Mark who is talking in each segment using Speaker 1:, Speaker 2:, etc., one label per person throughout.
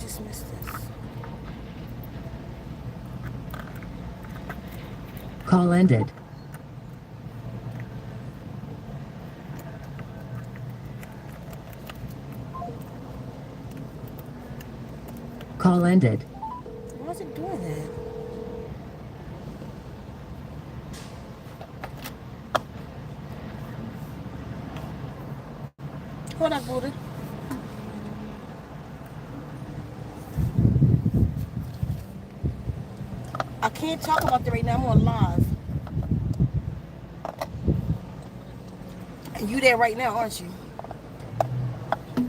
Speaker 1: just missed this.
Speaker 2: Call ended. Call ended.
Speaker 1: Why is it doing that? Hold up, Buddha. I can't talk about that right now. I'm on live. And you there right now, aren't you? Man,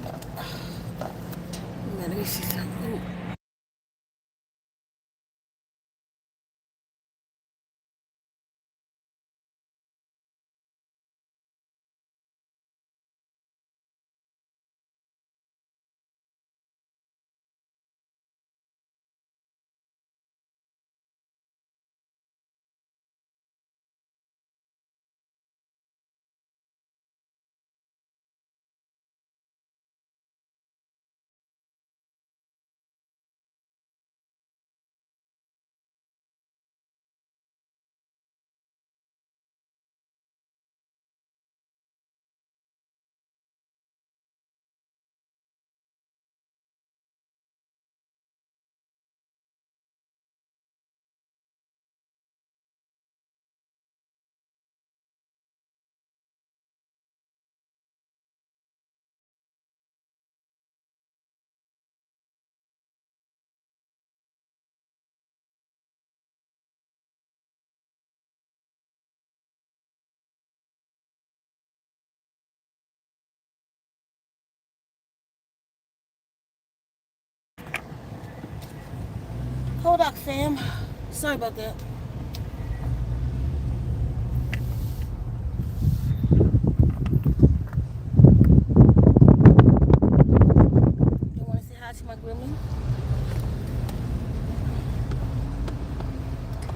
Speaker 1: let me see something. Ooh. Hold up, fam. Sorry about that. You want to say hi to my gremlin?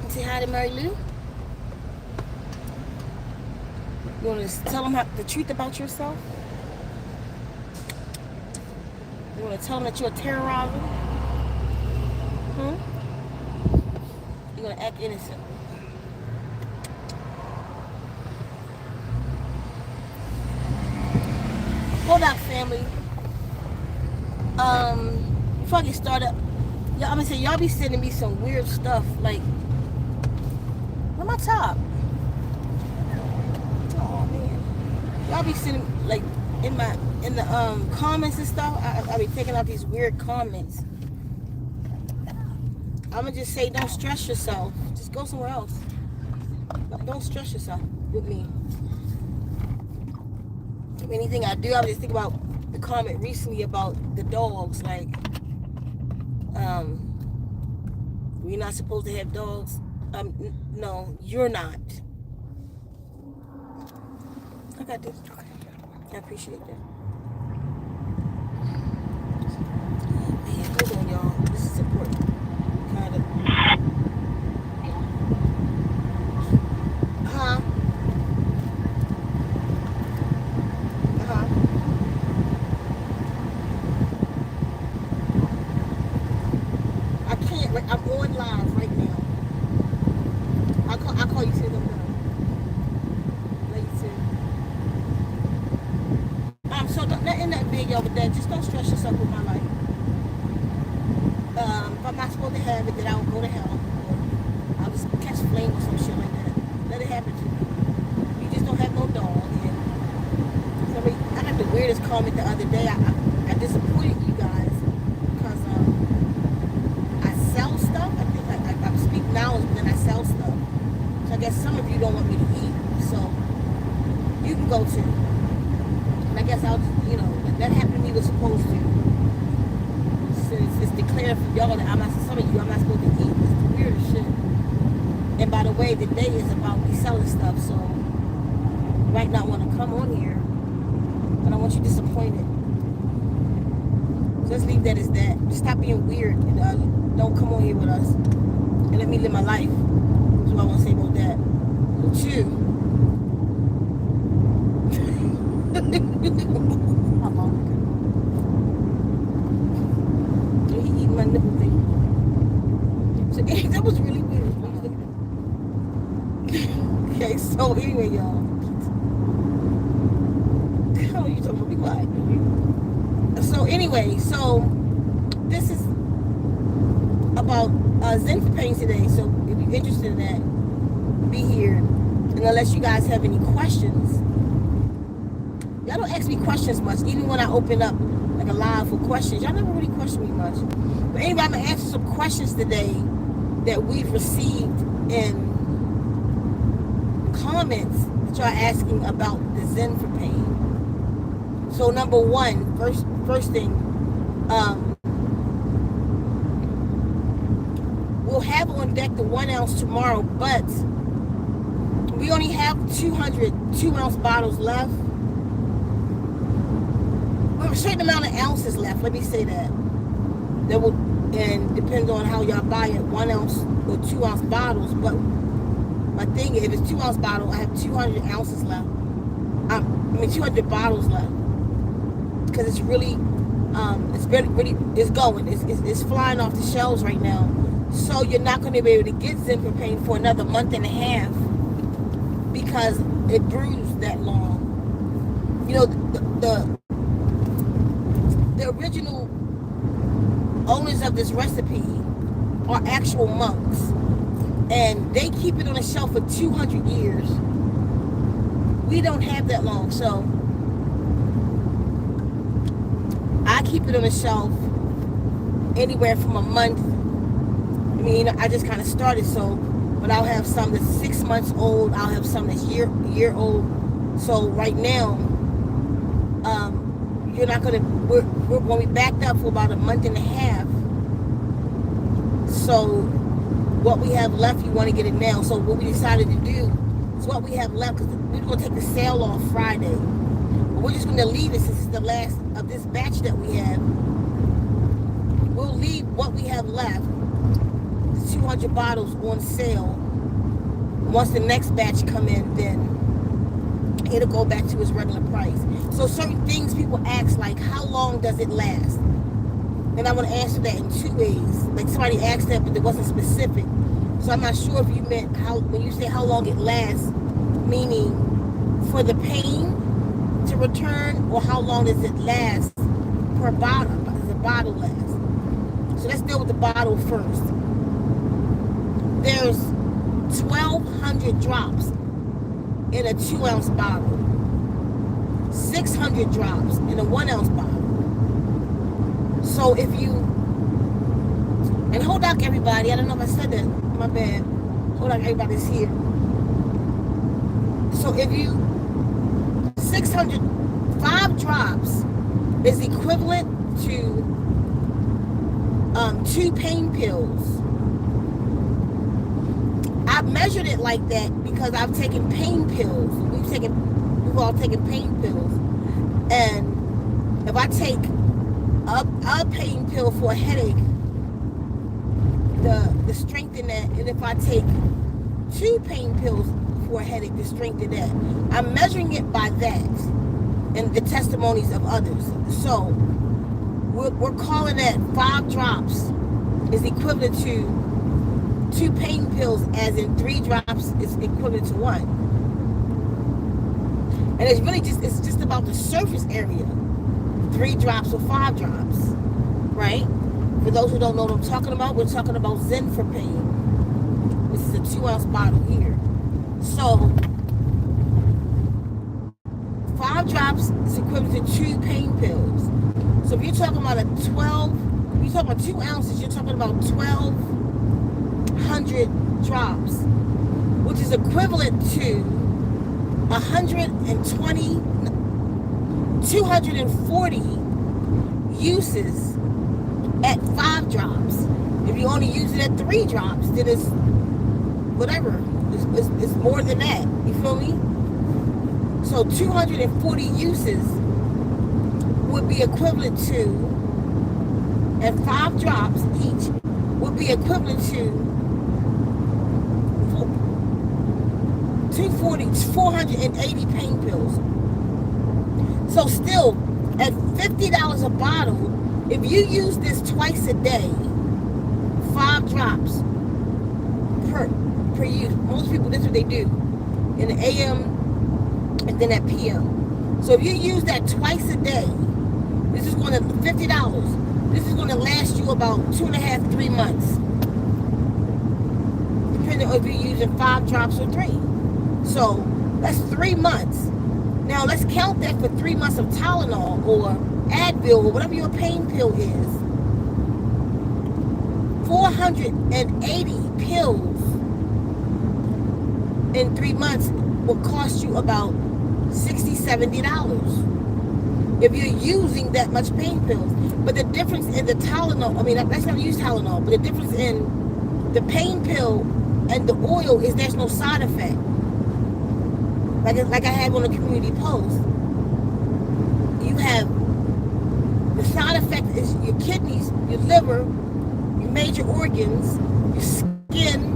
Speaker 1: Say hi to Mary Lou? You want to tell them the truth about yourself? You want to tell them that you're a terrorizer? You're going to act innocent. Hold up, family. Before I get started, y'all, I'm going to say, y'all be sending me some weird stuff. Like, where my top? Oh, man. Y'all be sending, like, in the comments and stuff, I be taking out these weird comments. I'm gonna just say, don't stress yourself. Just go somewhere else. Don't stress yourself with me. If anything I do, I was just thinking about the comment recently about the dogs. Like, we're not supposed to have dogs. No, you're not. I got this. I appreciate that. Man, hold on, y'all. This is important. Kind of. I can't. I'm on live right now. I'll call you soon. Love you too. So nothing that big, y'all, with that. Just don't stress yourself with my life. If I'm not supposed to have it, then I'll go to hell. Or I'll just catch flame or some shit like that. Let it happen to me. You just don't have no dog. And I got the weirdest comment the other day. I disappointed you guys because I sell stuff. I think I speak knowledge, but then I sell stuff. So I guess some of you don't want me to eat. So you can go too. And I guess I'll just, that happened to me was supposed to. It's declared for y'all that some of you, I'm not supposed to eat. It's the weirdest shit. And by the way, the day is about me selling stuff, so you might not want to come on here, but I want you disappointed. So let's leave that as that. Just stop being weird and don't come on here with us and let me live my life. That's what I want to say about that. But you. anyway, so this is about Zen for Pain today. So if you're interested in that, be here. And unless you guys have any questions, y'all don't ask me questions much. Even when I open up like a live for questions, y'all never really question me much. But anyway, I'm gonna answer some questions today that we've received in comments that y'all asking about the Zen for Pain. So number one, first thing, we'll have on deck the 1 ounce tomorrow, but we only have 200 2-ounce bottles left. We have a certain amount of ounces left. Let me say that. That will, and depends on how y'all buy it, 1 ounce or 2-ounce bottles. But my thing is, if it's 2-ounce bottle, I have 200 ounces left. 200 bottles left. Because it's really, it's going. It's flying off the shelves right now. So you're not going to be able to get Zen for Pain for another month and a half because it brews that long. You know, the original owners of this recipe are actual monks, and they keep it on the shelf for 200 years. We don't have that long, so I keep it on the shelf anywhere from a month. I mean, I just kind of started, so, but I'll have some that's 6 months old. I'll have some that's year old. So right now, you're not gonna. We're going to be backed up for about a month and a half. So what we have left, you want to get it now. So what we decided to do is what we have left, because we're going to take the sale off Friday. But we're just going to leave it since it's the last of this batch that we have. We'll leave what we have left, 200 bottles, on sale. Once the next batch come in, then it'll go back to its regular price. So certain things people ask, like, how long does it last? And I want to answer that in 2 ways. Like, somebody asked that, but it wasn't specific. So I'm not sure if you meant how, when you say how long it lasts, meaning for the pain to return, or how long does it last per bottle? Does the bottle last? So let's deal with the bottle first. There's 1,200 drops in a 2-ounce bottle, 600 drops in a 1-ounce bottle. So if you, and hold on everybody, I don't know if I said that, my bad. Hold on, everybody's here. So if you, 5 drops is equivalent to 2 pain pills. I've measured it like that because I've taken pain pills. We've all taken pain pills. And if I take a pain pill for a headache, the strength in that, and if I take 2 pain pills for a headache, the strength in that. I'm measuring it by that and the testimonies of others. So we're calling that 5 drops is equivalent to 2 pain pills, as in 3 drops is equivalent to 1. And it's really it's just about the surface area. 3 drops or 5 drops, right? For those who don't know what I'm talking about, we're talking about Zen for Pain. This is a 2-ounce bottle here. So 5 drops is equivalent to 2 pain pills. So if you're talking about if you're talking about 2 ounces, you're talking about 1,200 drops, which is equivalent to 240 uses at 5 drops. If you only use it at 3 drops, then it's whatever. It's more than that. You feel me? So 240 uses would be equivalent to, at 5 drops each, would be equivalent to 480 pain pills. So still, at $50 a bottle, if you use this twice a day, 5 drops per use. Most people, that's what they do in the AM and then at PM. So if you use that twice a day, This is going to $50. This is going to last you about 2.5, 3 months, depending on if you're using 5 drops or 3. So that's 3 months. Now let's count that for 3 months of Tylenol or Advil or whatever your pain pill is. 480 pills in 3 months will cost you about $60, $70 if you're using that much pain pills. But the difference in the Tylenol, I mean, that's not use Tylenol, but the difference in the pain pill and the oil is there's no side effect. Like I had on a community post, you have the side effect is your kidneys, your liver, your major organs, your skin.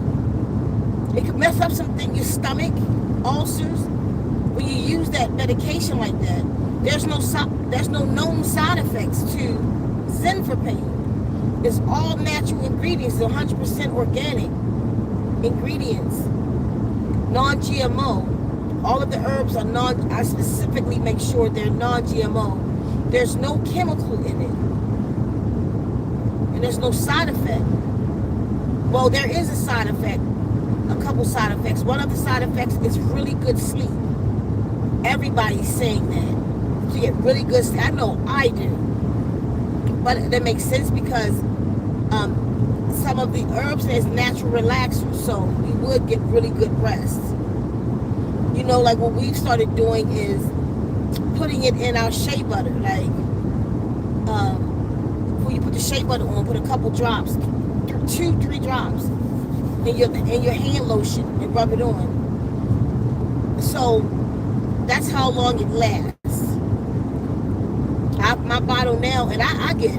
Speaker 1: It could mess up something, your stomach, ulcers. When you use that medication like that, there's no known side effects to Zen for pain. It's all natural ingredients, 100% organic ingredients, non-GMO. All of the herbs are I specifically make sure they're non-GMO. There's no chemical in it. And there's no side effect. Well, there is a side effect, a couple side effects. One of the side effects is really good sleep. Everybody's saying that. You get really good sleep. I know I do. But that makes sense because some of the herbs, there's natural relaxers. So you would get really good rest. You know, like what we've started doing is putting it in our shea butter. Like, before you put the shea butter on, put a couple drops, 2-3 drops in your hand lotion and rub it on. So that's how long it lasts. My bottle now, and I get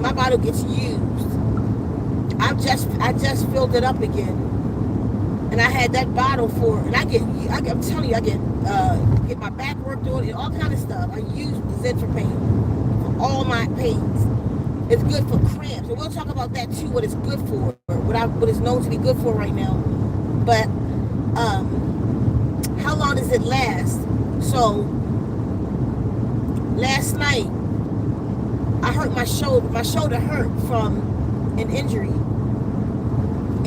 Speaker 1: my bottle gets used. I just filled it up again. And I had that bottle for, and I'm telling you, I get my back worked on and all kind of stuff. I use Zen for pain, for all my pains. It's good for cramps. And we'll talk about that too, what it's good for, what it's known to be good for right now. But how long does it last? So last night, I hurt my shoulder. My shoulder hurt from an injury.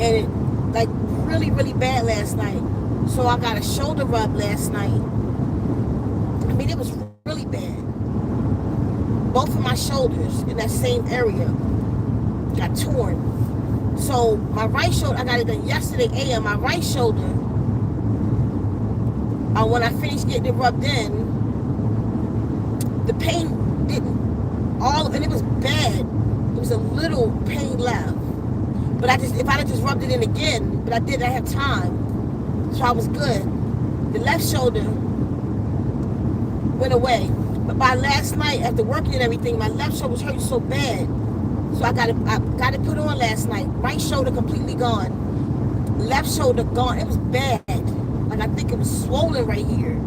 Speaker 1: And it, like, really, really bad last night. So I got a shoulder rub last night. I mean, it was really bad. Both of my shoulders in that same area got torn. So my right shoulder, I got it done yesterday AM. My right shoulder, when I finished getting it rubbed in, the pain didn't and it was bad. It was a little pain left. But if I had just rubbed it in again, but I didn't have time, so I was good. The left shoulder went away. But by last night, after working and everything, my left shoulder was hurting so bad. So I got it put on last night. Right shoulder completely gone. Left shoulder gone. It was bad. Like, I think it was swollen right here.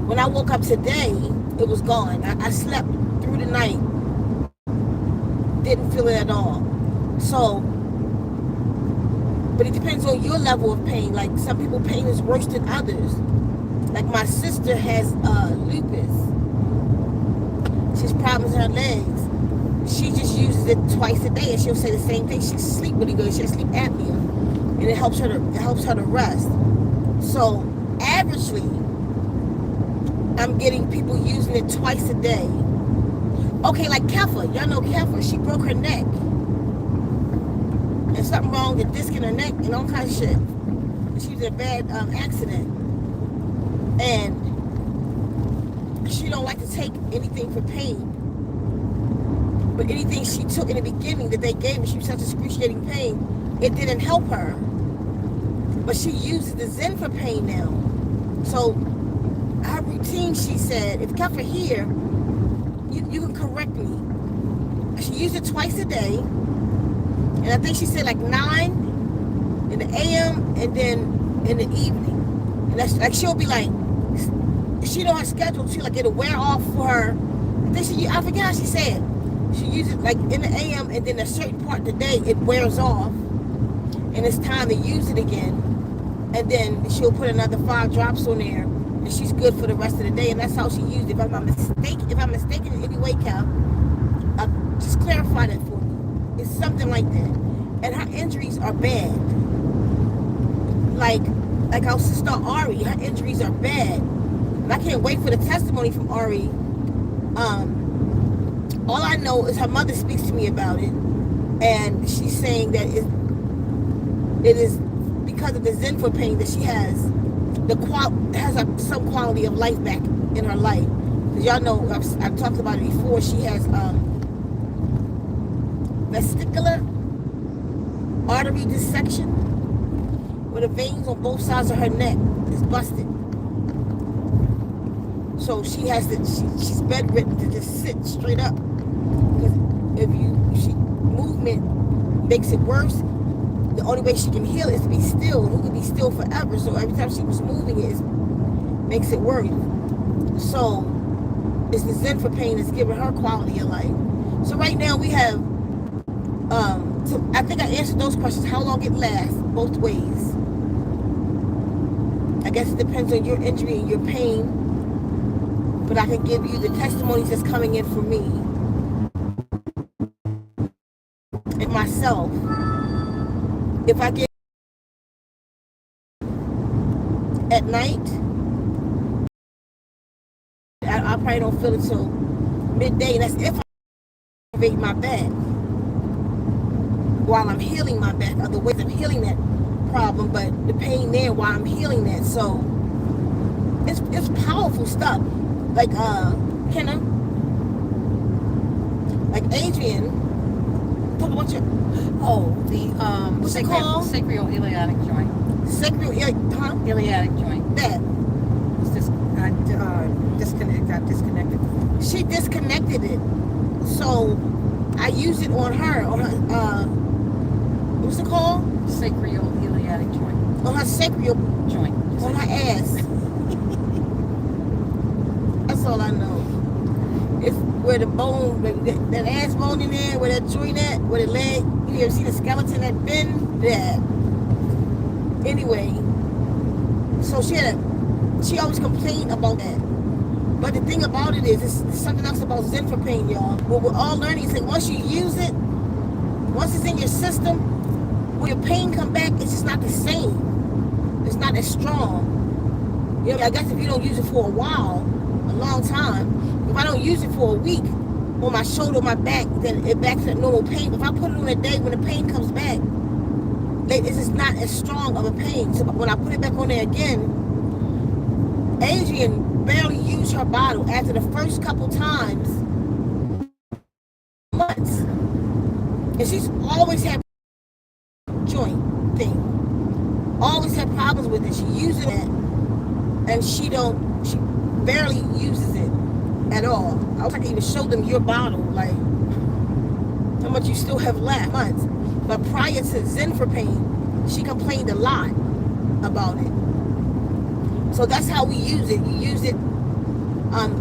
Speaker 1: When I woke up today, it was gone. I slept through the night. Didn't feel it at all. So, but it depends on your level of pain. Like, some people pain is worse than others. Like, my sister has lupus. She has problems in her legs. She just uses it twice a day, and she'll say the same thing. She sleep really good. She has sleep apnea, and it helps her to rest. So, averagely, I'm getting people using it twice a day. Okay, like Kefa. Y'all know Kefa. She broke her neck. And something wrong with the disc in her neck and all kinds of shit. She was in a bad accident. And she don't like to take anything for pain. But anything she took in the beginning that they gave me, she was such excruciating pain, it didn't help her. But she uses the Zen for pain now. So her routine, she said, if Kefa here, you can correct me. She used it twice a day. And I think she said like 9 in the AM and then in the evening. And that's like, she'll be like, she know her schedule too, like it'll wear off for her. I forget how she said. She uses it like in the AM and then a certain part of the day it wears off. And it's time to use it again. And then she'll put another 5 drops on there. And and she's good for the rest of the day. And that's how she used it. If I'm mistaken in any way, Cal, just clarify that for me. It's something like that. And her injuries are bad. Like our sister Ari, her injuries are bad. And I can't wait for the testimony from Ari. All I know is her mother speaks to me about it, and she's saying that it is because of the Zen for pain that she has some quality of life back in her life. Because y'all know I've talked about it before. She has vestibular artery dissection, where the veins on both sides of her neck is busted. So she has to. She's bedridden to just sit straight up. Because movement makes it worse. The only way she can heal is to be still. And who can be still forever? So every time she was moving, it makes it worse. So it's the Zen for pain that's giving her quality of life. So right now we have. So I think I answered those questions. How long it lasts, both ways. I guess it depends on your injury and your pain. But I can give you the testimonies that's coming in for me and myself. If I get at night, I probably don't feel it till midday. And that's if I activate my back while I'm healing my back. Other ways of healing that problem, but the pain there while I'm healing that. So it's powerful stuff. Like Kenna, like Adrian, talk about your what's it called?
Speaker 3: Sacroiliac joint.
Speaker 1: Iliac
Speaker 3: joint.
Speaker 1: That.
Speaker 3: It's just got disconnected.
Speaker 1: She disconnected it. So I use it on her what's it called?
Speaker 3: Sacroiliac joint.
Speaker 1: On her sacral
Speaker 3: joint.
Speaker 1: On her ass. That's all I know. It's where the bone, that ass bone in there, where that joint at, where the leg, you ever see the skeleton that bend? That. Anyway, so she always complained about that. But the thing about it is, it's something else about Zen for pain, y'all. What we're all learning is that once you use it, once it's in your system, when your pain come back, it's just not the same. It's not as strong. You know, I guess if you don't use it for a while, a long time, if I don't use it for a week on my shoulder, my back, then it back to that normal pain. If I put it on a day when the pain comes back, it's just not as strong of a pain. So when I put it back on there again, Adrian barely used her bottle after the first couple times, months, and she's always had joint thing, always had problems with it. She uses it, and she barely uses it at all. I was like, even show them your bottle, like how much you still have left. Months. But prior to Zen for pain, she complained a lot about it. So that's how we use it. You use it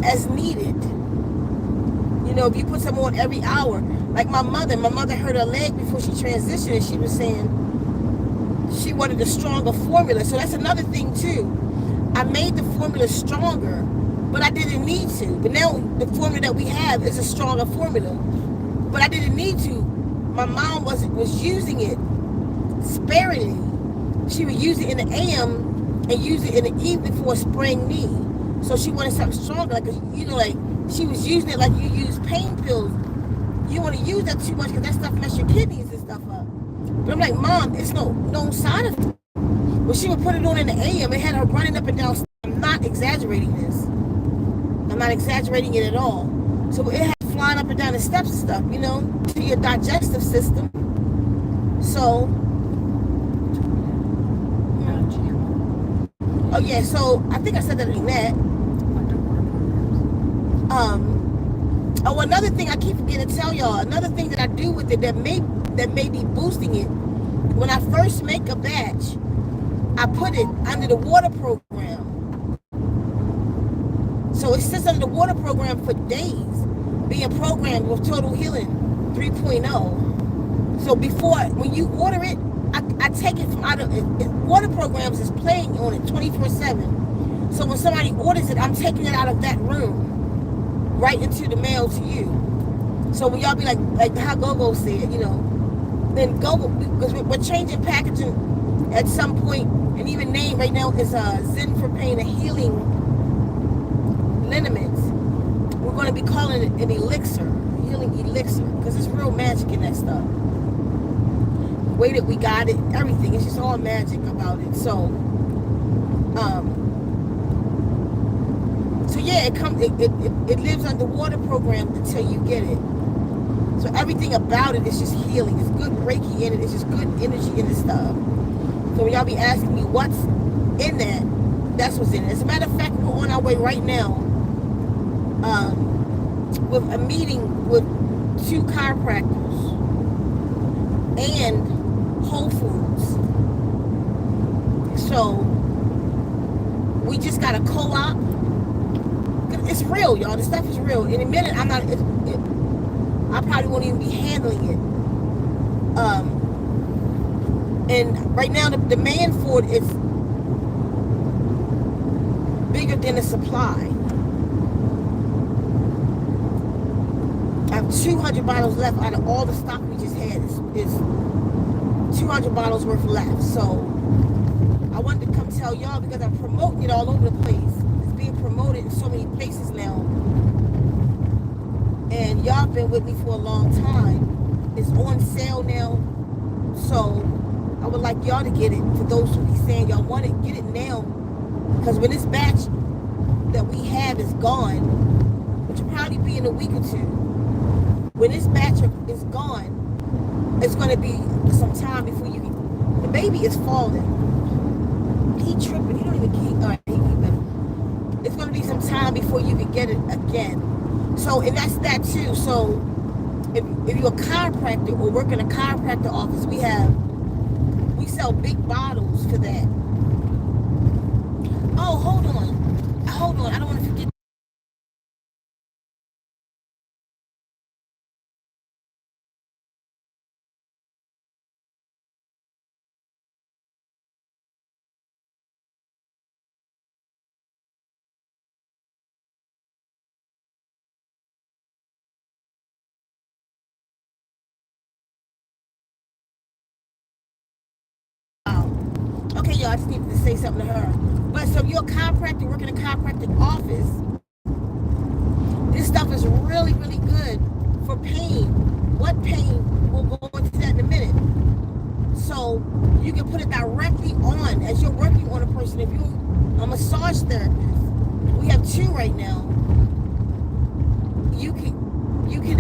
Speaker 1: as needed. You know, if you put some on every hour, like my mother hurt her leg before she transitioned, and she was saying she wanted a stronger formula. So that's another thing too. I made the formula stronger, but I didn't need to. But now the formula that we have is a stronger formula, but I didn't need to. My mom was using it sparingly. She would use it in the AM and use it in the evening for a sprained knee. So she wanted something stronger, like, you know, like she was using it like you use pain pills. You want to use that too much because that stuff messes your kidneys and stuff up. But I'm like, Mom, it's no side effect. When she would put it on in the AM, it had her running up and down. I'm not exaggerating this. I'm not exaggerating it at all. So it had flying up and down the steps and stuff, you know, to your digestive system. So, oh yeah, so I think I said that in that. Oh, another thing I keep forgetting to tell y'all, another thing that I do with it that may be boosting it. When I first make a batch, I put it under the water program. So it sits under the water program for days, being programmed with Total Healing 3.0. So when you order it, I take it from out of it. Water programs is playing on it 24/7. So when somebody orders it, I'm taking it out of that room right into the mail to you. So when y'all be like how Gogo said, you know, then Gogo, because we're changing packaging at some point, and even name right now is Zen for Pain, a healing liniment. We're going to be calling it an elixir, healing elixir, because it's real magic in that stuff. The way that we got it, everything, it's just all magic about it. So yeah, it lives underwater program until you get it. So everything about it is just healing. It's good Reiki in it. It's just good energy in this stuff. So when y'all be asking me what's in that, that's what's in it. As a matter of fact, we're on our way right now with a meeting with 2 chiropractors and Whole Foods. So we just got a co-op. It's real, y'all. This stuff is real. In a minute, I probably won't even be handling it. And right now, the demand for it is bigger than the supply. I have 200 bottles left out of all the stock we just had. Is 200 bottles worth left. So I wanted to come tell y'all because I'm promoting it all over the place. It's being promoted in so many places now. And y'all been with me for a long time. It's on sale now. So I would like y'all to get it. For those who be saying y'all want it, get it now. Because when this batch that we have is gone, which will probably be in a week or 2, when this batch is gone, it's going to be some time before you can. The baby is falling. He tripping. He don't even keep. All right, he better. It's going to be some time before you can get it again. So, and that's that too. So, if you're a chiropractor or work in a chiropractor office, we sell big bottles for that. Oh, hold on. I don't want to forget. Okay, y'all, I just needed to say something to her. But so if you're a chiropractor, working in a chiropractic office, this stuff is really, really good for pain. What pain? We'll go into that in a minute. So you can put it directly on as you're working on a person. If you're a massage therapist, we have 2 right now. You can,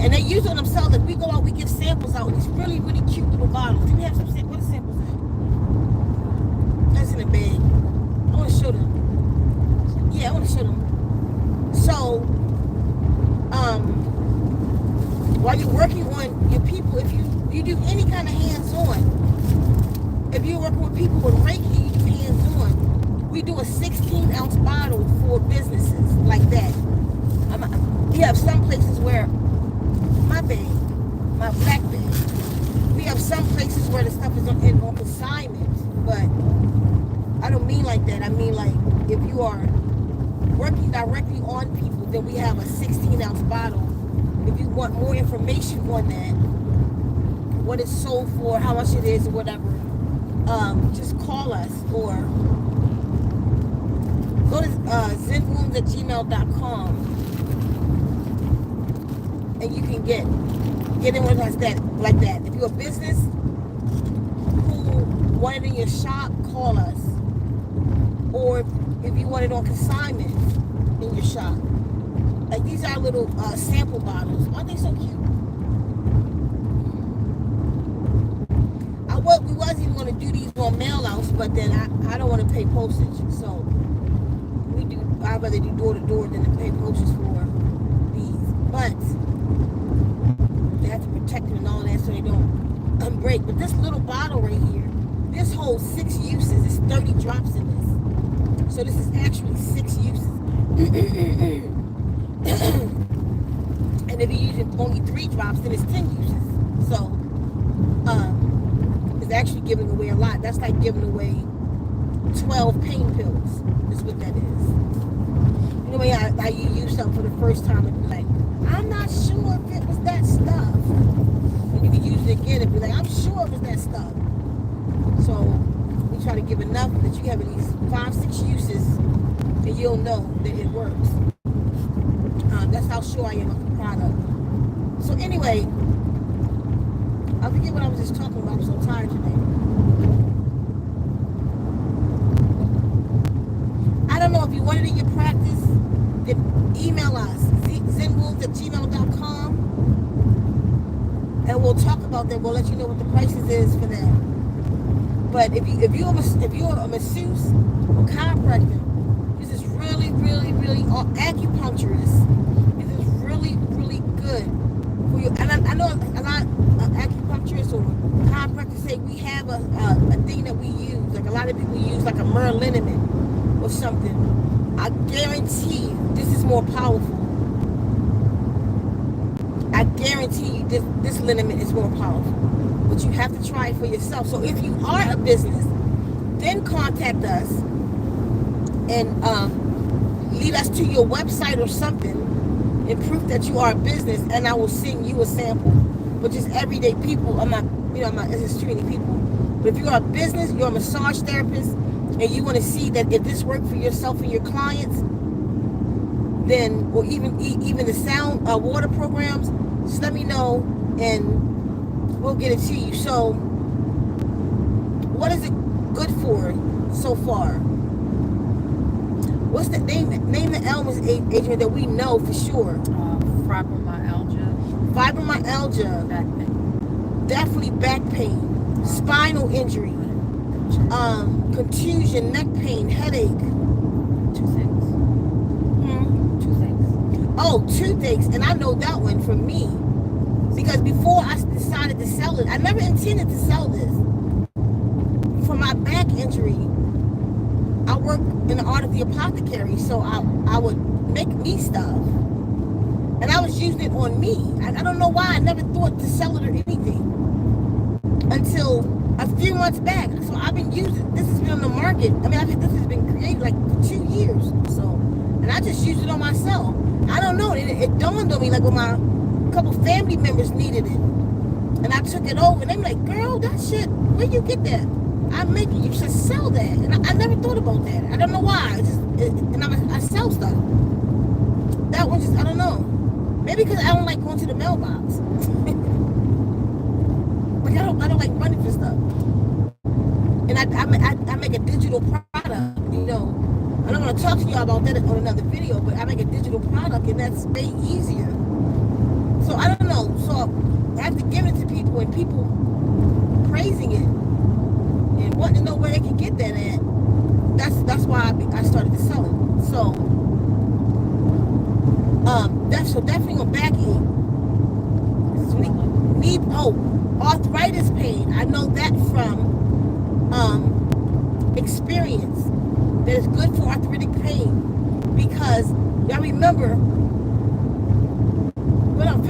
Speaker 1: and they use it on themselves. If we go out, we give samples out. These really, really cute little bottles. Do we have some samples? What are samples at? That's in a bag. I want to show them. Yeah, I want to show them. So, while you're working on your people, if you do any kind of hands-on, if you're working with people with Reiki, you do hands-on. We do a 16-ounce bottle for businesses like that. We have some places where my black bag. We have some places where the stuff is on consignment, but I don't mean like that. I mean like if you are working directly on people, then we have a 16-ounce bottle. If you want more information on that, what it's sold for, how much it is, or whatever, just call us or go to ZenWombs@gmail.com and you can get in with us like that. If you're a business who want it in your shop, call us. Or if you want it on consignment in your shop. Like these are little sample bottles. Aren't they so cute? We wasn't even going to do these on mail outs, but then I don't want to pay postage. So I'd rather do door to door than to pay postage for these. But they have to protect them and all that so they don't break. But this little bottle right here, this holds 6 uses. It's 30 drops in this. So this is actually 6 uses. And if you use only 3 drops, then it's 10 uses. So it's actually giving away a lot. That's like giving away 12 pain pills. It's what that is. You know, how you use something for the first time and be like, I'm not sure if it was that stuff. And you can use it again and be like, I'm sure it was that stuff. So we try to give enough that you have at least 5-6 uses and you'll know that it works. That's how sure I am of the product. So anyway, I forget what I was just talking about. I'm so tired today. I don't know if you want it in your practice, then email us, ZenWombs@gmail.com, and we'll talk about that. We'll let you know what the prices is for that. But if you're a masseuse or chiropractor, this is really, really, really, or acupuncturist, this is really, really good for you. And I know a lot of acupuncturists or chiropractors say we have a thing that we use, like a lot of people use like a liniment or something. I guarantee you this is more powerful. I guarantee you this liniment is more powerful. But you have to try it for yourself. So if you are a business, then contact us and lead us to your website or something in proof that you are a business, and I will send you a sample. But just everyday people, I'm not it's too many people. But if you're a business, you're a massage therapist, and you want to see that if this works for yourself and your clients, then, or even the sound water programs, just let me know and we'll get it to you. So what is it good for so far? What's the name the ailments, Adrian, that we know for sure?
Speaker 3: Fibromyalgia.
Speaker 1: Fibromyalgia.
Speaker 3: Back pain.
Speaker 1: Definitely back pain. Spinal injury. Contusion, neck pain, headache.
Speaker 3: Toothaches. Toothaches.
Speaker 1: Oh, toothaches. And I know that one for me. Because before I decided to sell it, I never intended to sell this. For my back injury, I work in the art of the apothecary, so I would make me stuff. And I was using it on me. I don't know why I never thought to sell it or anything. Until a few months back. So I've been using, this has been on the market. I mean, this has been created like for 2 years. So, and I just used it on myself. I don't know, it dawned on me like when my couple family members needed it. And I took it over and they were like, girl, that shit, where you get that? I make it, you should sell that. And I never thought about that. I don't know why. I sell stuff. That one just, I don't know. Maybe because I don't like going to the mailbox. Like I don't like running for stuff. And I make a digital product, you know. I don't want to talk to y'all about that on another video, but I make a digital product and that's way easier. So I don't know. So I have to give it to people and people praising it and wanting to know where they can get that at. That's why I started to sell it. So definitely on back end. Arthritis pain. I know that from experience. That is good for arthritic pain because y'all remember when I'm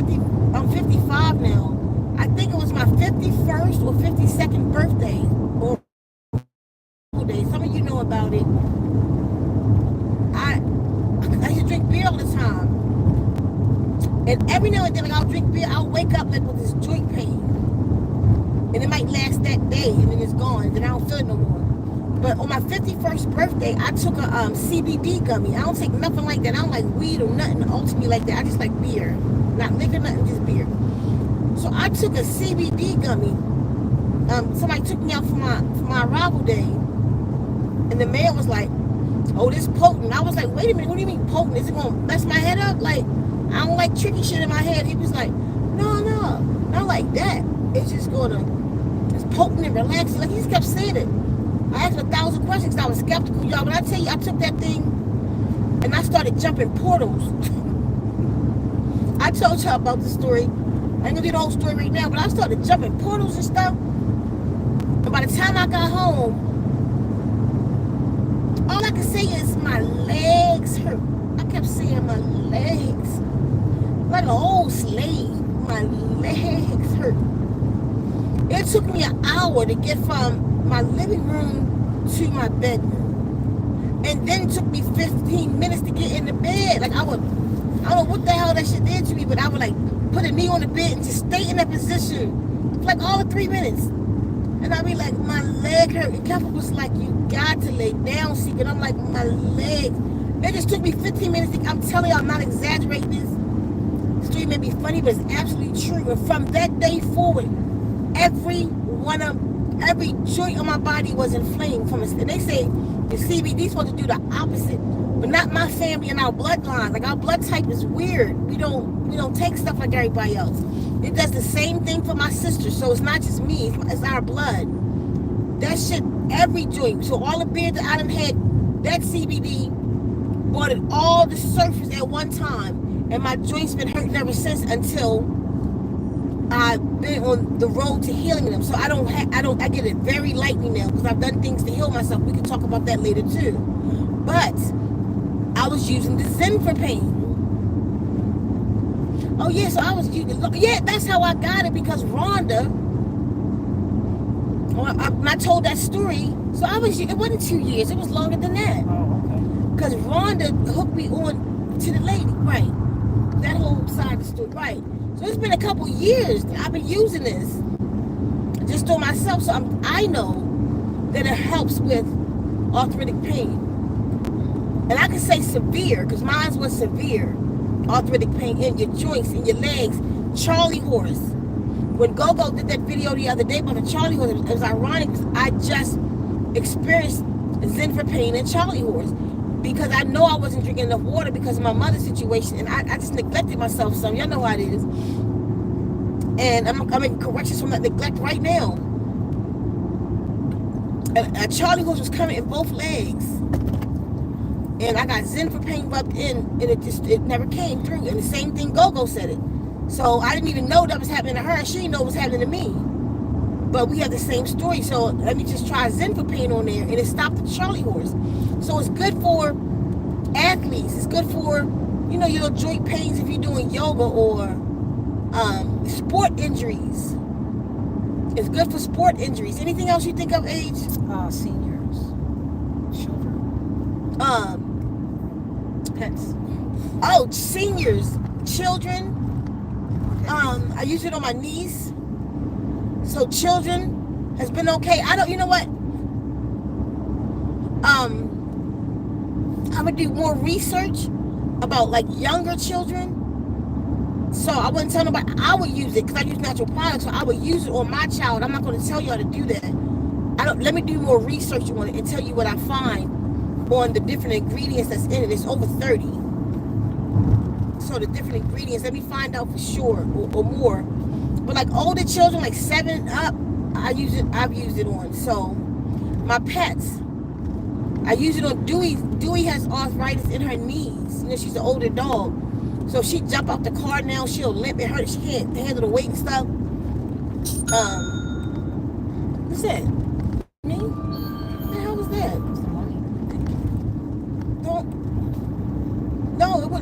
Speaker 1: 55 now. I think it was my 51st or 52nd birthday or day. Some of you know about it. I used to drink beer all the time. And every now and then, like I'll drink beer, I'll wake up like with this joint pain. And it might last that day and then it's gone. Then I don't feel it no more. But on my 51st birthday, I took a CBD gummy. I don't take nothing like that. I don't like weed or nothing ultimately like that. I just like beer. Not liquor, nothing, just beer. So I took a CBD gummy. Somebody took me out for my arrival day. And the man was like, oh, this potent. I was like, wait a minute, what do you mean potent? Is it going to mess my head up? Like, I don't like tricky shit in my head. He was like, no, not like that. It's just going to, it's potent and relaxing. Like, he just kept saying it. I asked him 1,000 questions because I was skeptical, y'all. But I tell you, I took that thing and I started jumping portals. I told y'all about the story. I ain't going to do the whole story right now, but I started jumping portals and stuff. And by the time I got home, all I could say is my legs hurt. I kept saying my legs. Like an old slave. My legs hurt. It took me an hour to get from my living room to my bedroom. And then it took me 15 minutes to get in the bed. Like I don't know what the hell that shit did to me, but I would like put a knee on the bed and just stay in that position for like all of 3 minutes. And I'd be like, my leg hurt. And Keffa was like, you got to lay down, Ceka. And I'm like, my leg. It just took me 15 minutes. I'm telling you, I'm not exaggerating this. The story may be funny, but it's absolutely true. And from that day forward, every joint on my body was inflamed from it. And they say the CBD is supposed to do the opposite, but not my family and our bloodline. Like our blood type is weird. We don't take stuff like everybody else. It does the same thing for my sister. So it's not just me, it's our blood. That shit, every joint. So all the beer that I done had, that CBD brought it all the surface at one time. And my joints been hurting ever since until I've been on the road to healing them. So I get it very lightly now because I've done things to heal myself. We can talk about that later too. But I was using the Zen for pain. Oh yeah, so I was using, yeah, that's how I got it because Rhonda, when I told that story, so it wasn't 2 years, it was longer than that.
Speaker 3: Oh, okay.
Speaker 1: Because Rhonda hooked me on to the lady, right? That whole side of the story, right? So it's been a couple years that I've been using this just on myself. So I know that it helps with arthritic pain. And I can say severe, because mine was severe arthritic pain in your joints, in your legs. Charlie horse. When Gogo did that video the other day about the Charlie horse, it was ironic because I just experienced Zen for pain and Charlie horse. Because I know I wasn't drinking enough water because of my mother's situation, and I just neglected myself some. Y'all know how it is. And I'm making corrections from that neglect right now. A Charlie horse was coming in both legs. And I got Zen for pain rubbed in, and it never came through. And the same thing, Gogo said it. So I didn't even know that was happening to her. She didn't know it was happening to me. But we have the same story. So let me just try Zen for pain on there, and it stopped the Charlie horse. So it's good for athletes. It's good for, your joint pains if you're doing yoga or sport injuries. It's good for sport injuries. Anything else you think of, Age?
Speaker 3: Seniors, children, pets.
Speaker 1: Oh, seniors, children. I use it on my niece. So children has been okay. You know what? I'm gonna do more research about like younger children. So I wouldn't tell nobody I would use it because I use natural products. So I would use it on my child. I'm not going to tell you how to do that. Let me do more research on it and tell you what I find on the different ingredients that's in it. It's over 30. So the different ingredients, let me find out for sure or more. But like older children, like 7 up, I've used it on. So my pets, I use it on Dewey. Dewey has arthritis in her knees. She's an older dog. So she jump out the car now, she'll limp. It hurts. She can't handle the weight and stuff. What's that? Me? What the hell was that?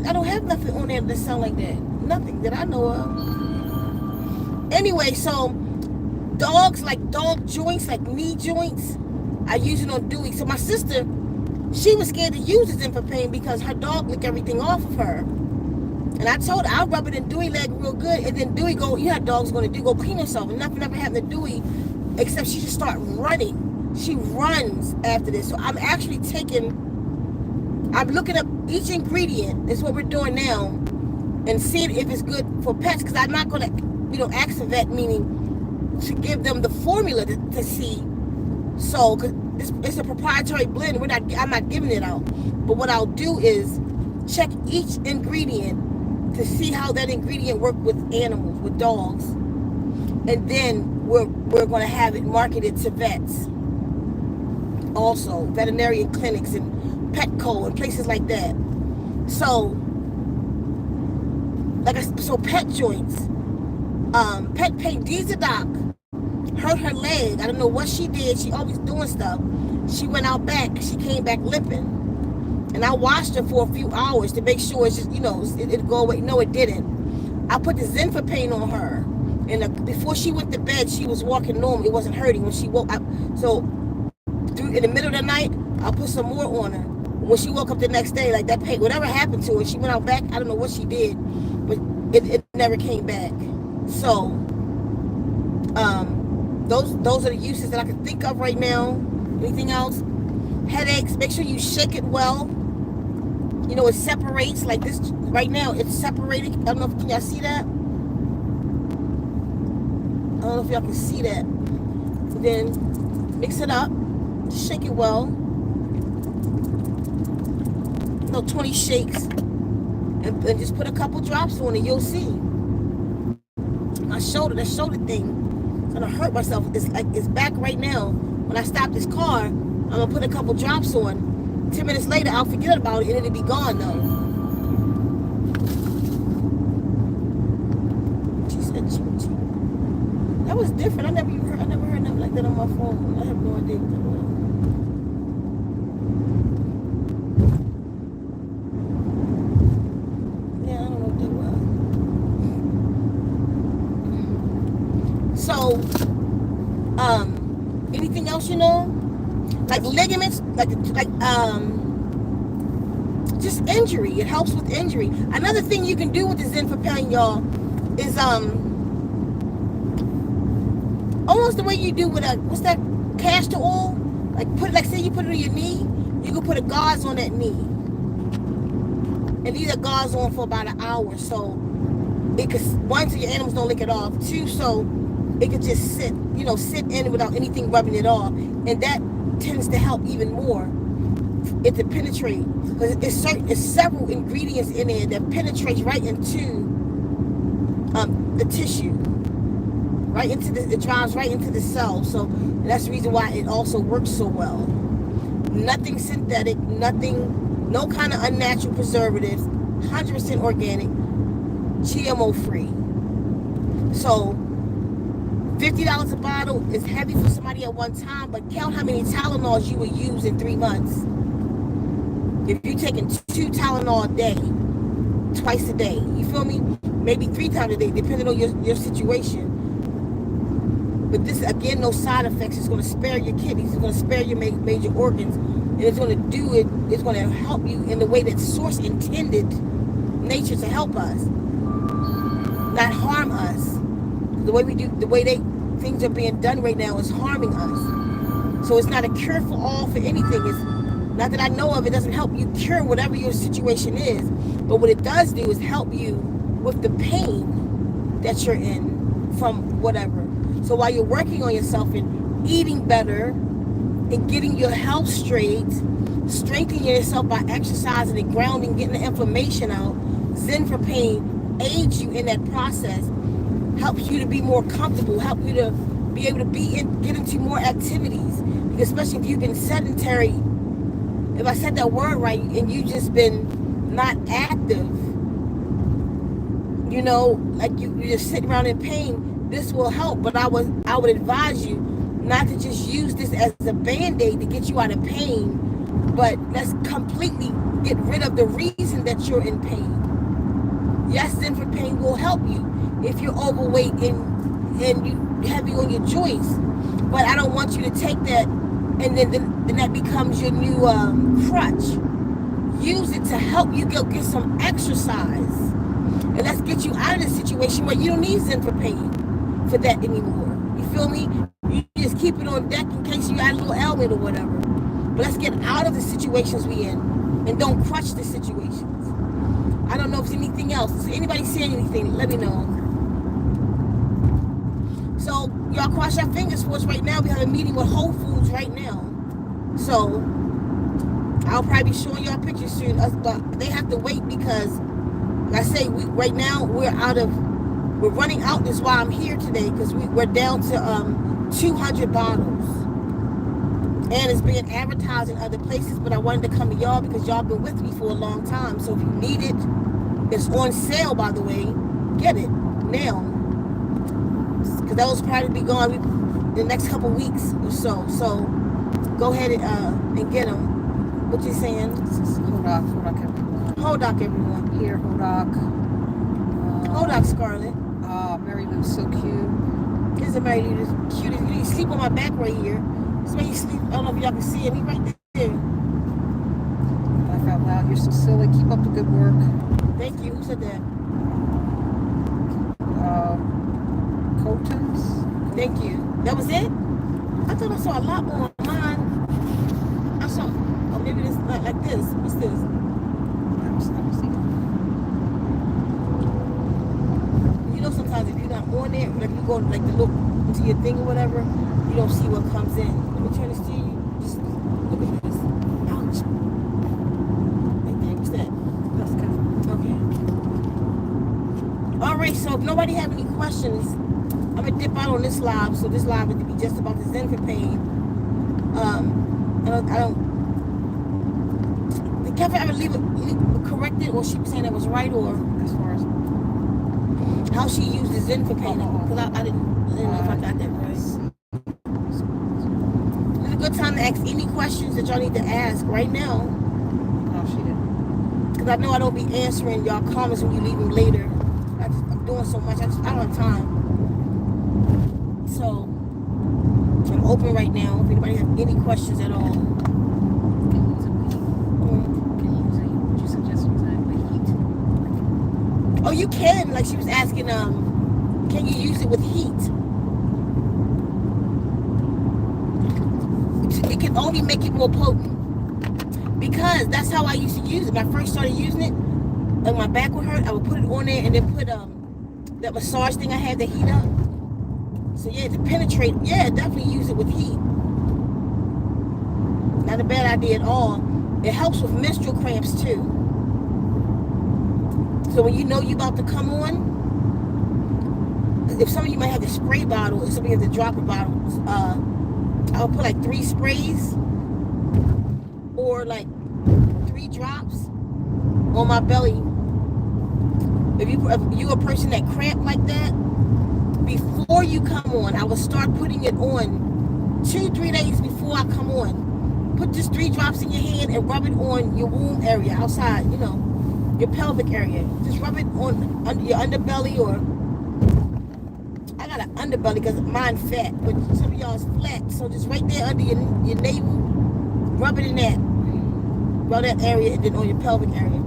Speaker 1: I don't have nothing on there that sound like that. Nothing that I know of. Anyway, so dogs, like dog joints, like knee joints, I use it on Dewey. So my sister, she was scared to use it for pain because her dog licked everything off of her. And I told her I'll rub it in Dewey leg real good, and then Dewey go, you know how dogs going to do, go clean herself. And nothing ever happened to Dewey except she just start running. She runs after this. So I'm actually I'm looking up each ingredient. That's what we're doing now, and seeing if it's good for pets. Because I'm not going to, ask the vet, meaning to give them the formula to see. So, cause it's a proprietary blend. I'm not giving it out. But what I'll do is check each ingredient to see how that ingredient works with animals, with dogs. And then we're going to have it marketed to vets. Also, veterinarian clinics and Petco and places like that. So, pet joints, pet pain. Deezer Doc hurt her leg. I don't know what she did. She always doing stuff. She went out back. She came back limping. And I watched her for a few hours to make sure it's just, it'd go away. No, it didn't. I put the Zen for pain on her. And before she went to bed, she was walking normal. It wasn't hurting when she woke up. So in the middle of the night, I'll put some more on her. When she woke up the next day, like that pain, whatever happened to her, she went out back. I don't know what she did, but it never came back. So, those are the uses that I can think of right now. Anything else? Headaches. Make sure you shake it well. You know, it separates like this right now. It's separated. I don't know if can y'all see that. I don't know if y'all can see that. Then mix it up. Shake it well. 20 shakes, and just put a couple drops on it. You'll see. My shoulder, that shoulder thing, it's gonna hurt myself. It's like it's back right now. When I stop this car, I'm gonna put a couple drops on. 10 minutes later, I'll forget about it and it'll be gone though. She said, that was different. I never heard nothing like that on my phone. I have no idea what that was. So, anything else you know? Like ligaments, just injury. It helps with injury. Another thing you can do with the Zen for Pain, y'all, is almost the way you do with what's that, castor oil? Like say you put it on your knee, you can put a gauze on that knee. And leave that gauze on for about an hour. So it could, one, so your animals don't lick it off. Two, so it could just sit in without anything rubbing it off, and that tends to help even more it to penetrate, because it's several ingredients in there that penetrates right into the tissue, it drives right into the cell. So that's the reason why it also works so well. Nothing synthetic, no kind of unnatural preservatives, 100% organic, GMO free. So $50 a bottle is heavy for somebody at one time, but count how many Tylenols you would use in 3 months. If you're taking 2 Tylenol a day, twice a day, you feel me? Maybe 3 times a day, depending on your situation. But this, again, no side effects. It's going to spare your kidneys. It's going to spare your major organs. And it's going to do it. It's going to help you in the way that Source intended nature to help us, not harm us. The way things are being done right now is harming us. So it's not a cure for all for anything. It's not that I know of. It doesn't help you cure whatever your situation is. But what it does do is help you with the pain that you're in from whatever. So while you're working on yourself and eating better and getting your health straight, strengthening yourself by exercising and grounding, getting the inflammation out, Zen for Pain aids you in that process, helps you to be more comfortable, help you to be able to get into more activities. Because especially if you've been sedentary, if I said that word right, and you just been not active, like you just sit around in pain, this will help. But I would advise you not to just use this as a band-aid to get you out of pain, but let's completely get rid of the reason that you're in pain. Yes, Zen for Pain will help you if you're overweight and you heavy on your joints, but I don't want you to take that and then that becomes your new crutch. Use it to help you go get some exercise, and let's get you out of this situation where you don't need Zen for Pain for that anymore. You feel me? You just keep it on deck in case you got a little ailment or whatever. But let's get out of the situations we in and don't crutch the situations. I don't know if there's anything else. Is anybody saying anything? Let me know. So y'all cross your fingers for us right now. We have a meeting with Whole Foods right now. So I'll probably be showing y'all pictures soon. But they have to wait because, like I say, right now we're running out. That's why I'm here today, because we're down to 200 bottles. And it's being advertised in other places, but I wanted to come to y'all because y'all been with me for a long time. So if you need it, it's on sale, by the way. Get it now, because that will probably be gone in the next couple weeks or so. So go ahead and get them. What you saying?
Speaker 3: Hodak, everyone.
Speaker 1: Hodak, everyone.
Speaker 3: Here, Hodak.
Speaker 1: Hodak, Scarlett.
Speaker 3: Mary Lou's so cute.
Speaker 1: Here's a Mary Lou, the cutest. You need to sleep on my back right here. This way you sleep. I don't know if y'all can see him. He's right there.
Speaker 3: you're so silly. Keep up the good work.
Speaker 1: Thank you. Who said that?
Speaker 3: Colton's.
Speaker 1: Thank you. That was it? I thought I saw a lot more on mine. I saw, oh, maybe this like this. What's this?
Speaker 3: Let me see.
Speaker 1: You know, sometimes if you're not on there, like you go like to look into your thing or whatever, you don't see what comes in. Let me turn this to you. Just look at this. Ouch. Right there. What's that?
Speaker 3: That's good.
Speaker 1: Okay. All right. So if nobody have any questions, I'm gonna dip out on this live. So this live is to be just about the Zen for pain. I don't. Did Kevin ever leave it corrected, or she was saying that was right, or
Speaker 3: As far as
Speaker 1: how she used the Zen for pain? Because I didn't know if I got that right. It's a good time to ask any questions that y'all need to ask right now.
Speaker 3: no, she didn't.
Speaker 1: Because I know I don't be answering y'all comments when you leave them later. I'm doing so much. I don't have time. So I'm open right now. If anybody has any questions at all.
Speaker 4: Can you use it with heat? Can you use it? Would you suggest using it with heat?
Speaker 1: Oh, you can. Like she was asking, can you use it with heat? It can only make it more potent. Because that's how I used to use it. When I first started using it, and my back would hurt, I would put it on there and then put that massage thing I had to heat up. So yeah, to penetrate, yeah, definitely use it with heat. Not a bad idea at all. It helps with menstrual cramps too. So when you know you're about to come on, if some of you might have the spray bottle, if some of you have the dropper bottles, I'll put like 3 sprays or like 3 drops on my belly. If you a person that cramp like that, before you come on, I will start putting it on 2-3 days before I come on. Put just 3 drops in your hand and rub it on your womb area outside, you know, your pelvic area. Just rub it on under your underbelly, or I got an underbelly because mine fat, but some of y'all's flat. So just right there under your navel, rub it in that. Rub that area and then on your pelvic area.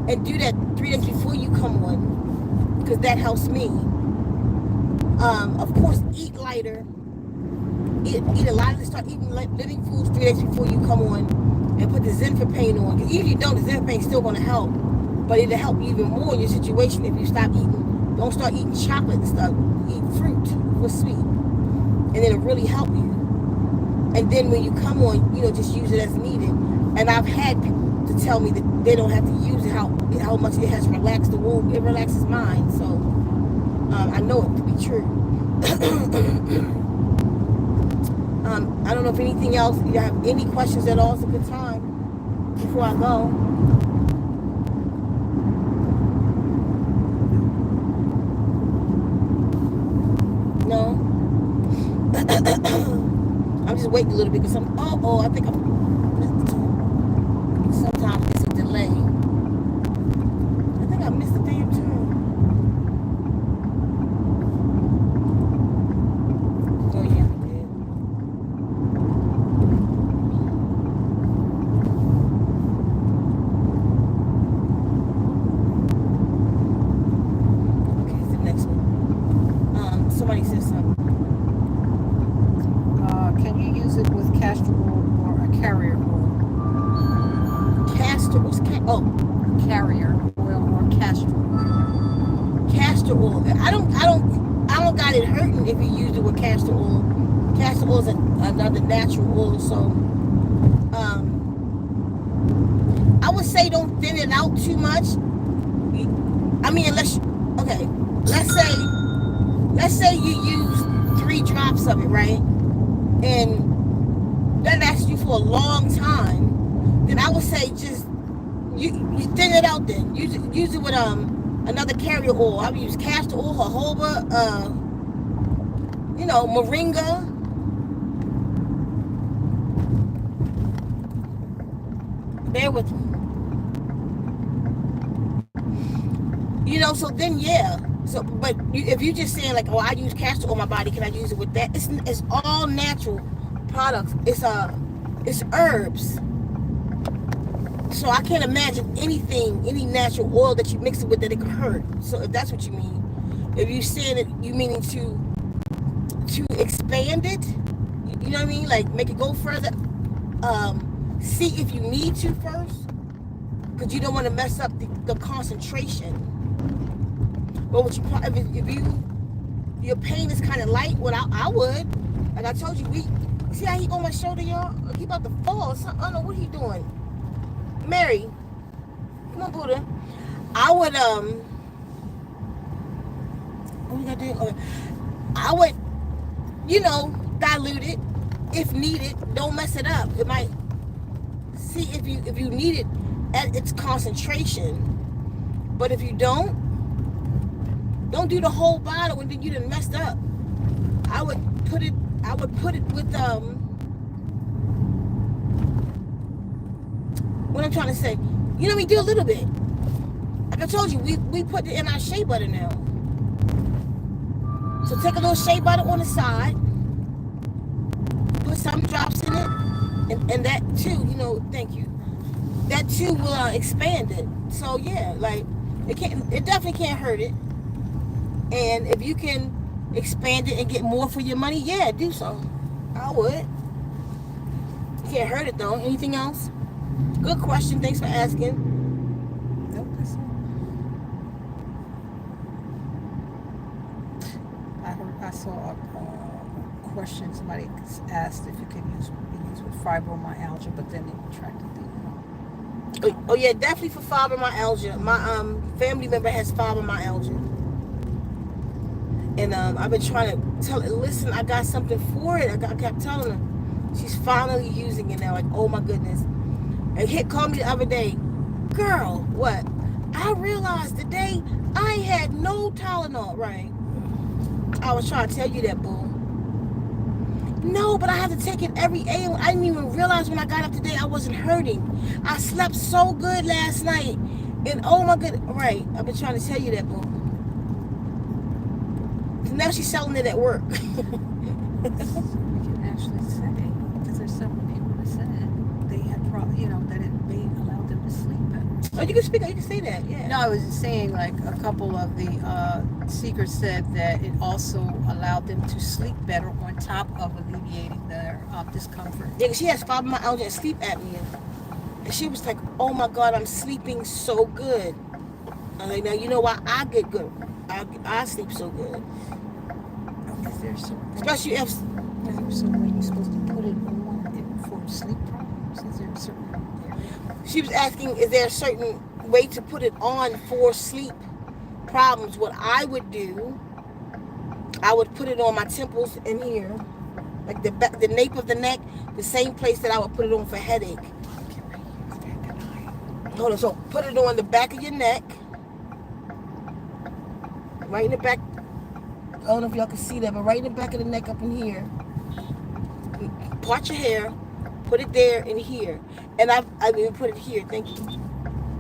Speaker 1: And do that 3 days before you come on, because that helps me. Of course, eat lighter. Eat a lot. Start eating living foods 3 days before you come on, and put the Zen for pain on. Because even if you don't, the Zen for pain is still going to help, but it'll help you even more in your situation if you stop eating. Don't start eating chocolate and stuff. Eat fruit for sweet, and it'll really help you. And then when you come on, you know, just use it as needed. And I've had people to tell me that they don't have to use it, how much it has relaxed the womb. It relaxes mine, so I know it to be true. I don't know if anything else, you have any questions at all. It's a good time before I go. No? I'm just waiting a little bit because I think sometimes it's a delay. I think I missed the damn turn. Oh yeah, I did. Okay, it's the next one. Somebody said something.
Speaker 3: Can you use it with castor oil or a carrier oil?
Speaker 1: Castor,
Speaker 3: Carrier oil or castor oil.
Speaker 1: castor oil. I don't got it hurting if you use it with castor oil. Castor oil is another natural oil, so I would say don't thin it out too much. I mean, let's say you use 3 drops of it, right? And that lasts you for a long time. Then I would say just you thin it out. Then use it with another carrier oil. I would use castor oil, jojoba, moringa. Bear with me. So then yeah. So, but if you're just saying like, oh, I use castor oil on my body, can I use it with that? It's all natural products. It's herbs. So I can't imagine anything, any natural oil that you mix it with that it could hurt. So if that's what you mean, if you saying it, you meaning to expand it, you know what I mean? Like make it go further. See if you need to first, because you don't want to mess up the concentration. But what you if your pain is kind of light, what I would, like I told you, see how he on my shoulder, y'all? He about to fall. I don't know what he doing. Mary, come on, Buddha. I would what we gotta do? Okay. I would, dilute it if needed. Don't mess it up. It might see if you need it at its concentration. But if you don't do the whole bottle and then you done messed up. I would put it with what I'm trying to say. You know what I mean? Do a little bit. Like I told you, we put it in our shea butter now. So take a little shea butter on the side, put some drops in it, and that too, thank you. That too will expand it. So yeah, like it definitely can't hurt it. And if you can expand it and get more for your money, yeah, do so. I would. You can't hurt it though. Anything else? Good question. Thanks for asking.
Speaker 3: Nope, that's it. I saw a question. Somebody asked if it can be used with fibromyalgia, but then it retracted the.
Speaker 1: Oh yeah, definitely for fibromyalgia. My family member has fibromyalgia. And I've been trying to tell her, listen, I got something for it. I kept telling her. She's finally using it now. Like, oh my goodness. And he called me the other day. Girl, what? I realized today I ain't had no Tylenol, right? I was trying to tell you that, boo. No, but I have to take it every day. I didn't even realize when I got up today I wasn't hurting. I slept so good last night. And oh my goodness. Right. I've been trying to tell you that, boo. Now she's selling it at work.
Speaker 3: We can actually say, because there's several people that said they had probably, that it may allow them to sleep better.
Speaker 1: Oh, you can speak. You can say that. Yeah.
Speaker 3: No, I was just saying, like a couple of the seekers said that it also allowed them to sleep better on top of alleviating their discomfort.
Speaker 1: Yeah, she has fibromyalgia and sleep apnea, and she was like, "Oh my God, I'm sleeping so good." I'm like, now you know why I get good. I sleep so good.
Speaker 3: Is there something?
Speaker 1: Especially if.
Speaker 3: Is there some way you're supposed to put it on for sleep problems? Is there a certain area?
Speaker 1: She was asking, is there a certain way to put it on for sleep problems? What I would do, I would put it on my temples in here, like the nape of the neck, the same place that I would put it on for headache. Hold on, so put it on the back of your neck, right in the back. I don't know if y'all can see that, but right in the back of the neck up in here. Part your hair, put it there and here. And I mean put it here, thank you.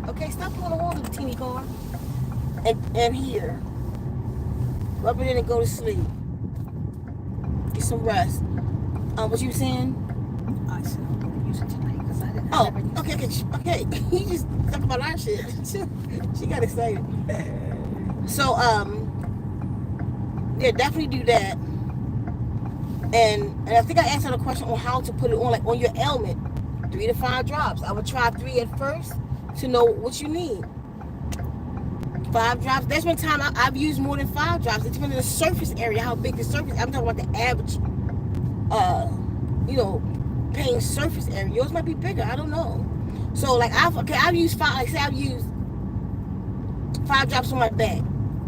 Speaker 1: Okay, stop pulling the horn, little teeny car. And here. Rub it in and go to sleep. Get some rest. What you were saying?
Speaker 3: I said I'm going to use it tonight because I didn't.
Speaker 1: Oh, okay. You just talk about our shit. She got excited. So, yeah, definitely do that. And I think I answered a question on how to put it on, like on your ailment. 3 to 5 drops. I would try 3 at first to know what you need. 5 drops. There's been time I've used more than 5 drops. It depends on the surface area, how big the surface. I'm talking about the average, pain surface area. Yours might be bigger. I don't know. So like I've used 5. Like say I've used 5 drops on my back.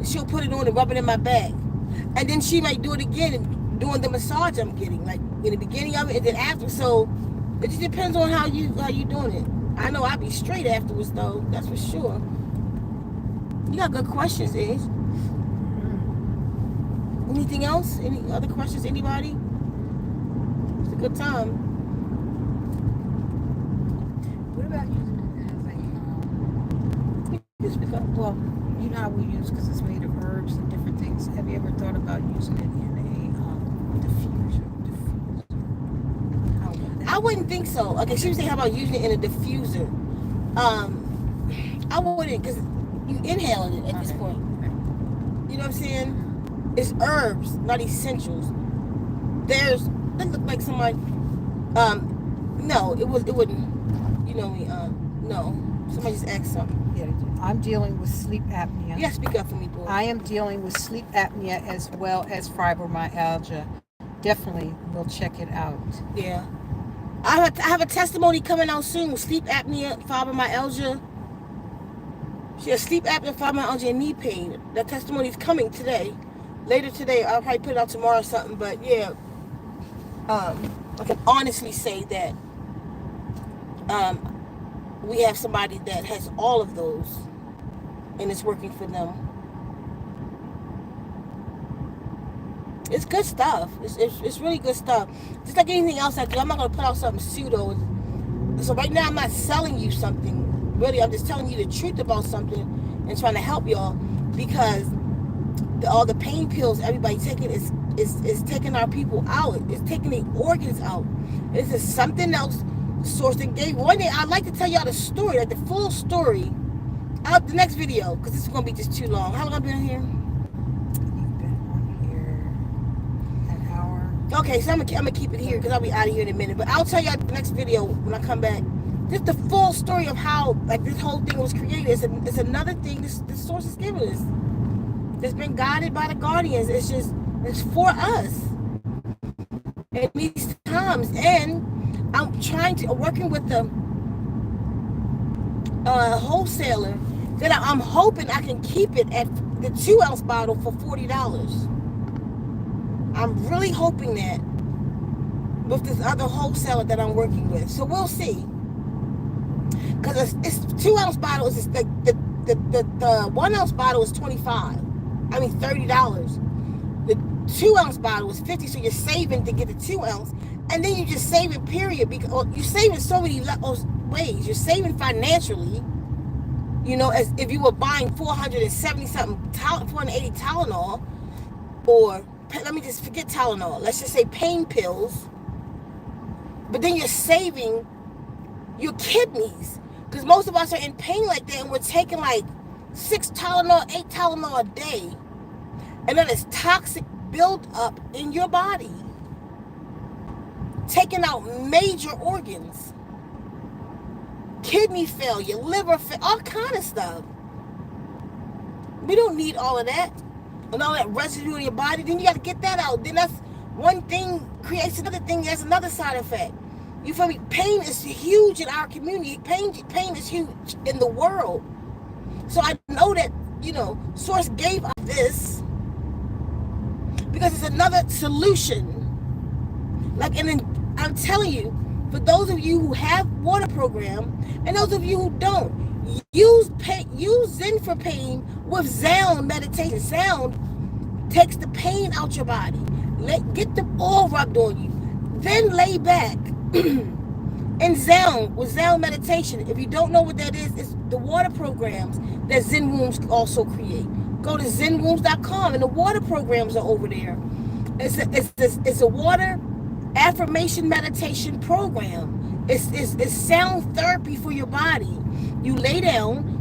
Speaker 1: She'll put it on and rub it in my back, and then she might do it again and doing the massage I'm getting, like in the beginning of it and then after. So it just depends on how you doing it. I know I'll be straight afterwards though, that's for sure. You got good questions, Age. Anything else? Any other questions, anybody? It's a good time.
Speaker 3: What about using it as a, well, you know how we use, because it's made of herbs and different things. Have you ever thought about using it in a diffuser?
Speaker 1: I wouldn't think so. Okay, she was saying how about using it in a diffuser. I wouldn't, because you inhaling it at this point. You know what I'm saying? It's herbs, not essentials. There's, doesn't look like somebody, no, it wouldn't, you know me, no. Somebody just asked something.
Speaker 3: Yeah, I'm dealing with sleep apnea.
Speaker 1: You gotta speak up for me, boy.
Speaker 3: I am dealing with sleep apnea as well as fibromyalgia. Definitely will check it out.
Speaker 1: Yeah. I have a testimony coming out soon. Sleep apnea, fibromyalgia. She has sleep apnea, fibromyalgia, and knee pain. That testimony is coming today. Later today. I'll probably put it out tomorrow or something. But yeah, I can honestly say that we have somebody that has all of those, and it's working for them. It's good stuff. It's really good stuff. Just like anything else I do, I'm not going to put out something pseudo. So right now I'm not selling you something. Really, I'm just telling you the truth about something and trying to help y'all, because all the pain pills everybody taking is taking our people out. It's taking their organs out. This is something else. Source that gave. One day I'd like to tell y'all the story, like the full story, out the next video, because this is going to be just too long. How long have I been here? Okay, so I'm gonna keep it here because I'll be out of here in a minute. But I'll tell y'all the next video when I come back. Just the full story of how like this whole thing was created. It's another thing this source is giving us. It's been guided by the guardians. It's for us in these times. And I'm working with the wholesaler that I'm hoping I can keep it at the 2-ounce bottle for $40. I'm really hoping that with this other wholesaler that I'm working with. So we'll see. Because it's 2-ounce bottle is the 1-ounce bottle is $25. I mean $30. The 2-ounce bottle is $50. So you're saving to get the 2-ounce, and then you just save it. Period. Because you're saving so many ways. You're saving financially. You know, as if you were buying 470 something, 480 Tylenol, or let me just forget Tylenol. Let's just say pain pills. But then you're saving your kidneys. Because most of us are in pain like that, and we're taking like 6 Tylenol, 8 Tylenol a day. And then it's toxic buildup in your body. Taking out major organs. Kidney failure, liver failure, all kind of stuff. We don't need all of that. And all that residue in your body, then you got to get that out. Then that's one thing creates another thing. That's another side effect. You feel me? Pain is huge in our community. Pain is huge in the world. So I know that, you know, Source gave us this because it's another solution. Like, and then I'm telling you, for those of you who have water program and those of you who don't, use Zen for pain with sound meditation. Sound takes the pain out your body. Get the oil rubbed on you. Then lay back and sound with sound meditation. If you don't know what that is, it's the water programs that Zen Wombs also create. Go to ZenWombs.com and the water programs are over there. It's a water affirmation meditation program. It's sound therapy for your body. You lay down,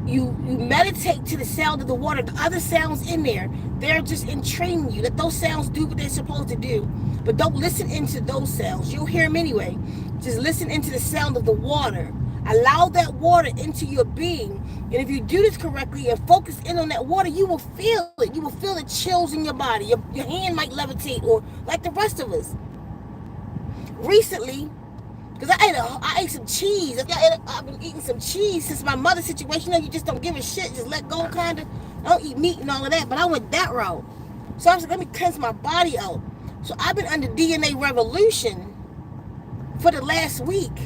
Speaker 1: you meditate to the sound of the water. The other sounds in there, they're just entraining you. Let those sounds do what they're supposed to do. But don't listen into those sounds. You'll hear them anyway. Just listen into the sound of the water. Allow that water into your being. And if you do this correctly and focus in on that water, you will feel it. You will feel the chills in your body. Your hand might levitate, or like the rest of us. Recently, because I ate some cheese. I've been eating some cheese since my mother's situation. You know, you just don't give a shit. Just let go, kind of. I don't eat meat and all of that. But I went that route. So I was like, let me cleanse my body out. So I've been under DNA Revolution for the last week.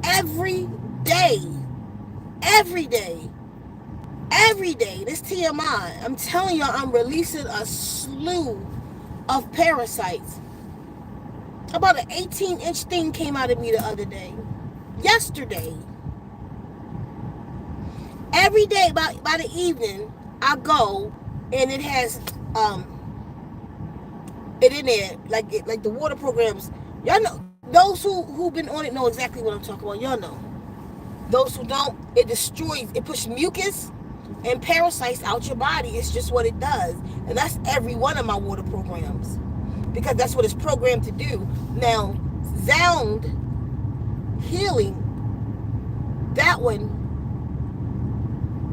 Speaker 1: Every day. This TMI. I'm telling y'all, I'm releasing a slew of parasites. About an 18-inch thing came out of me the other day. Yesterday. Every day by the evening, I go and it has it in there, like the water programs. Y'all know, those who've been on it know exactly what I'm talking about. Y'all know. Those who don't, it destroys, it pushes mucus and parasites out your body. It's just what it does. And that's every one of my water programs, because that's what it's programmed to do. Now, sound healing, that one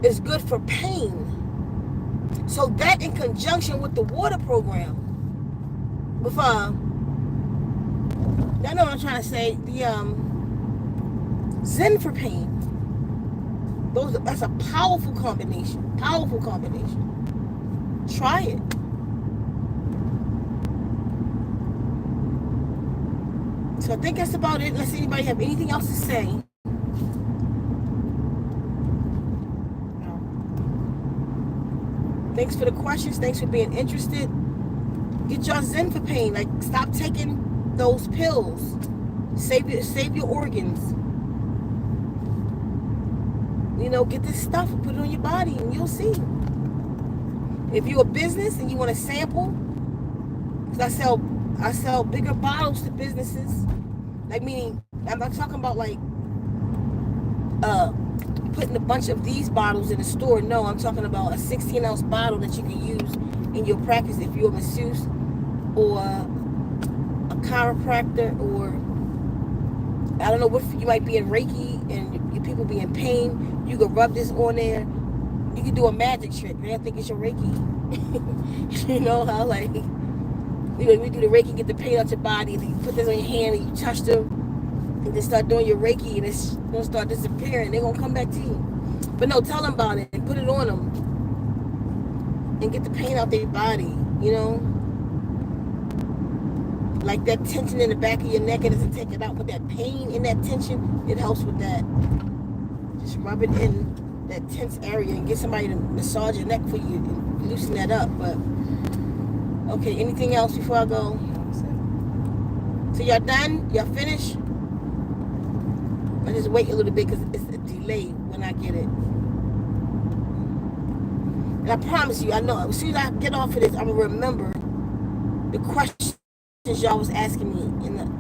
Speaker 1: is good for pain. So that in conjunction with the water program, with I know what I'm trying to say, the Zen for pain. That's a powerful combination. Powerful combination. Try it. So I think that's about it. Unless anybody have anything else to say. Thanks for the questions. Thanks for being interested. Get your Zen for pain. Like, stop taking those pills. Save your organs. You know, get this stuff and put it on your body, and you'll see. If you're a business and you want to sample, because I sell bigger bottles to businesses. Like, meaning, I'm not talking about like putting a bunch of these bottles in the store. No, I'm talking about a 16-ounce bottle that you can use in your practice if you're a masseuse or a chiropractor, or I don't know what, you might be in Reiki and your people be in pain. You can rub this on there. You can do a magic trick. They think it's your Reiki. You know how, like, you know, we do the Reiki, get the pain out your body, and then you put this on your hand and you touch them, and then start doing your Reiki, and it's gonna start disappearing. They're gonna come back to you. But no, tell them about it and put it on them and get the pain out their body, you know? Like that tension in the back of your neck, it doesn't take it out, but that pain in that tension, it helps with that. Just rub it in that tense area and get somebody to massage your neck for you and loosen that up. But okay, anything else before I go? So y'all done? Y'all finished? I just wait a little bit because it's a delay when I get it. And I promise you, I know as soon as I get off of this, I'm gonna remember the questions y'all was asking me in the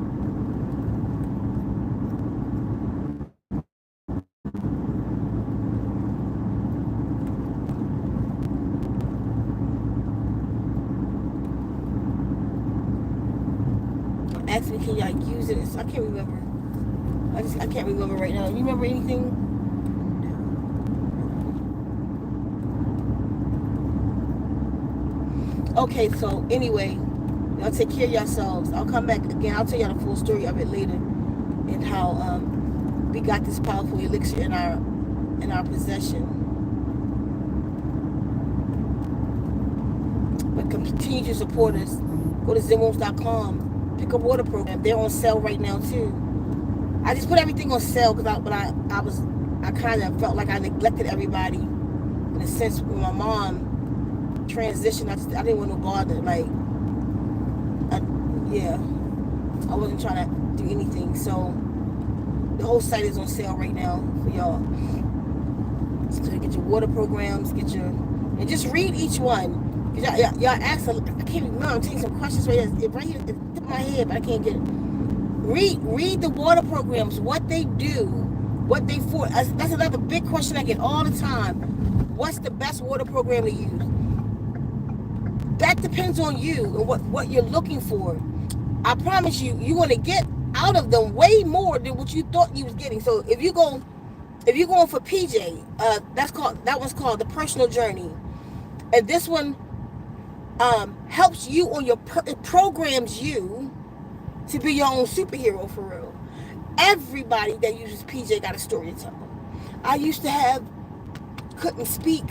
Speaker 1: ask me, can y'all use it? I can't remember. I can't remember right now. You remember anything? Okay, so anyway, y'all take care of yourselves. I'll come back again. I'll tell y'all the full story of it later, and how we got this powerful elixir in our possession. But continue to support us. Go to ZenWombs.com. Pick a water program. They're on sale right now too. I just put everything on sale because I kind of felt like I neglected everybody in a sense. When my mom transitioned, I didn't want no bother. Like, I wasn't trying to do anything. So the whole site is on sale right now for y'all. So get your water programs, and just read each one. Y'all asked, I can't remember. I'm taking some questions right here at the tip of my head, but I can't get it. Read the water programs, what they do, what they for. That's another big question I get all the time. What's the best water program to use? That depends on you and what you're looking for. I promise you, you're going to get out of them way more than what you thought you was getting. So if you're going for PJ, that one's called the personal journey, and this one helps you on it programs you to be your own superhero for real. Everybody that uses PJ got a story to tell. I used to couldn't speak.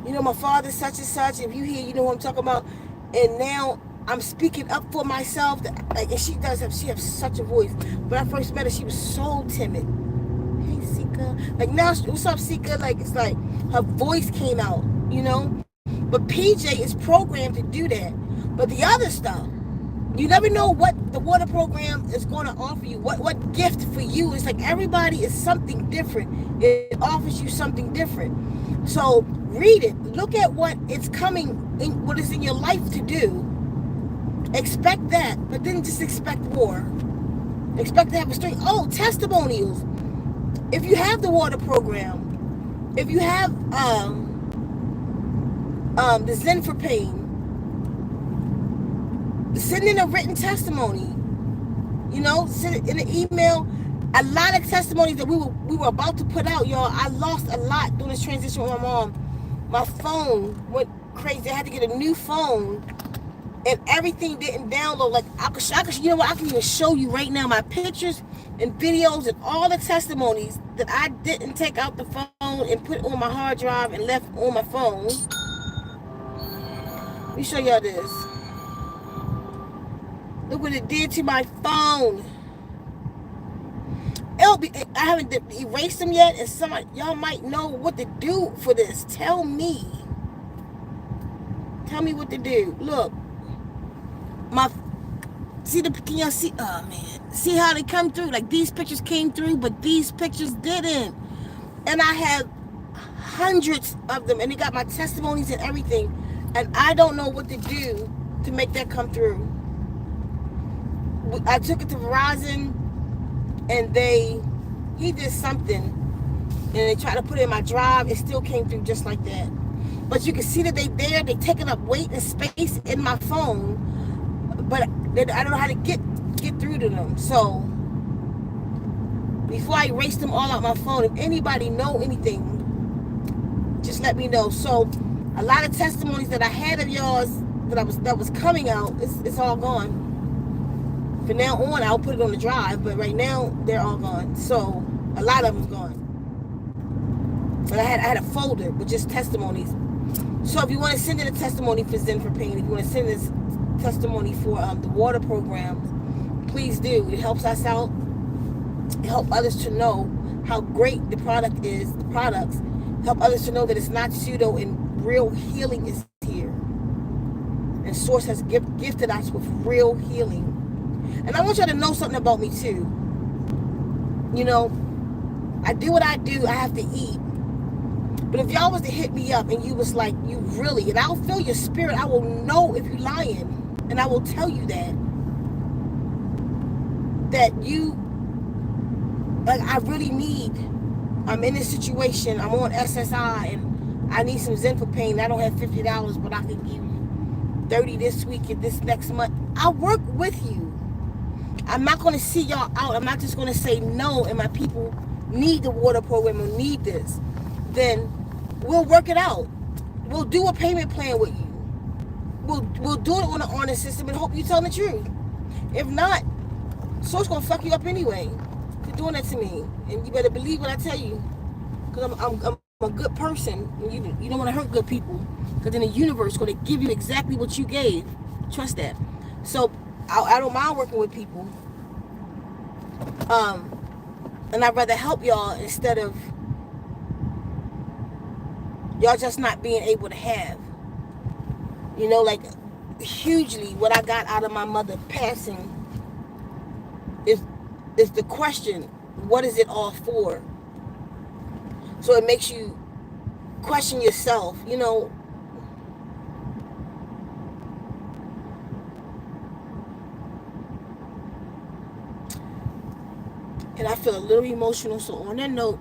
Speaker 1: You know, my father's such and such. If you hear, you know what I'm talking about. And now I'm speaking up for myself. And she has such a voice. When I first met her, she was so timid. Hey, Ceka. Like now, what's up, Ceka? Like, it's like her voice came out, you know. But PJ is programmed to do that. But the other stuff, you never know what the water program is going to offer you. What gift for you? It's like everybody is something different. It offers you something different. So read it. Look at what it's coming in, what is in your life to do. Expect that, but then just expect more. Expect to have a story. Oh, testimonials. if you have the water program, if you have the Zen for Pain, send in a written testimony. Send it in an email. A lot of testimonies that we were about to put out, y'all. I lost a lot during this transition with my mom. My phone went crazy. I had to get a new phone, and everything didn't download. Like I could, you know what? I can even show you right now my pictures and videos and all the testimonies that I didn't take out the phone and put on my hard drive and left on my phone. Let me show y'all this. Look what it did to my phone. I haven't erased them yet, and y'all might know what to do for this. Tell me what to do. Look, can y'all see? Oh man, see how they come through? Like these pictures came through, but these pictures didn't. And I have hundreds of them, and they got my testimonies and everything, and I don't know what to do to make that come through. I took it to Verizon, and he did something, and they tried to put it in my drive. It still came through just like that. But you can see that they're taking up weight and space in my phone, but I don't know how to get through to them. So before I erase them all out my phone, if anybody know anything, just let me know. So a lot of testimonies that I had of yours that was coming out, it's all gone. From now on, I'll put it on the drive, but right now they're all gone. So a lot of them's gone. But I had a folder with just testimonies. So if you want to send in a testimony for Zen for Pain, if you want to send this testimony for the water program, please do. It helps us out. It helps others to know how great the product is. The products help others to know that it's not pseudo and real healing is here. And Source has gifted us with real healing. And I want y'all to know something about me too. I do what I do. I have to eat. But if y'all was to hit me up and you was like, you really, and I'll feel your spirit. I will know if you're lying. And I will tell you that you, like, I really need, I'm in this situation. I'm on SSI and I need some Zen for Pain. I don't have $50, but I can give you $30 this week and this next month. I'll work with you. I'm not going to see y'all out. I'm not just going to say no, and my people need the water program or need this. Then we'll work it out. We'll do a payment plan with you. We'll do it on an honest system and hope you tell the truth. If not, Source going to fuck you up anyway for doing that to me. And you better believe what I tell you. Because I'm a good person. And you don't want to hurt good people. Because then the universe is going to give you exactly what you gave. Trust that. So I don't mind working with people. And I'd rather help y'all instead of y'all just not being able to have. Like hugely what I got out of my mother passing is the question, what is it all for? So it makes you question yourself, And I feel a little emotional. So on that note,